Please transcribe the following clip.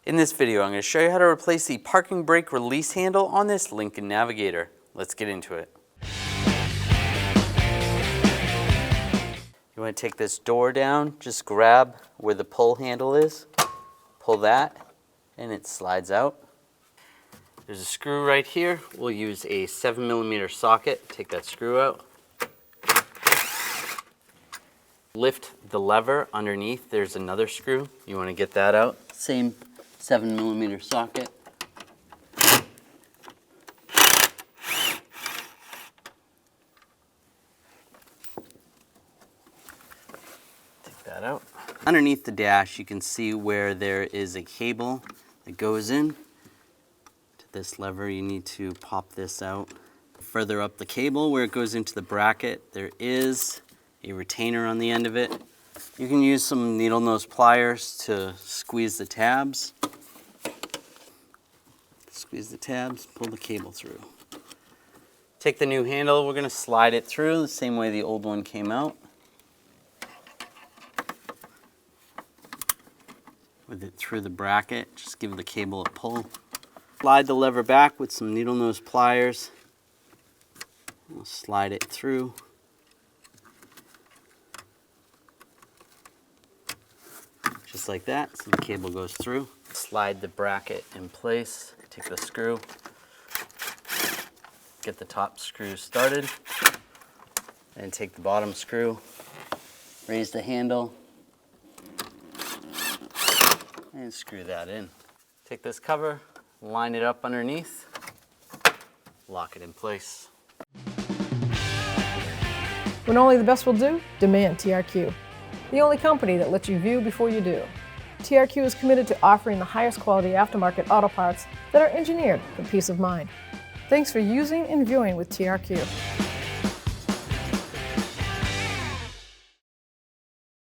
In this video, I'm going to show you how to replace the parking brake release handle on this Lincoln Navigator. Let's get into it. You want to take this door down, just grab where the pull handle is, pull that, and it slides out. There's a screw right here. We'll use a 7mm socket. Take that screw out. Lift the lever underneath. There's another screw. You want to get that out. Same 7mm socket. Take that out. Underneath the dash, you can see where there is a cable that goes in to this lever. You need to pop this out. Further up the cable where it goes into the bracket, there is a retainer on the end of it. You can use some needle nose pliers to squeeze the tabs. Squeeze the tabs, pull the cable through. Take the new handle, we're going to slide it through the same way the old one came out. With it through the bracket, just give the cable a pull. Slide the lever back with some needle nose pliers. We'll slide it through. Just like that, so the cable goes through. Slide the bracket in place, take the screw, get the top screw started, and take the bottom screw, raise the handle, and screw that in. Take this cover, line it up underneath, lock it in place. When only the best will do, demand TRQ. The only company that lets you view before you do. TRQ is committed to offering the highest quality aftermarket auto parts that are engineered for peace of mind. Thanks for using and viewing with TRQ.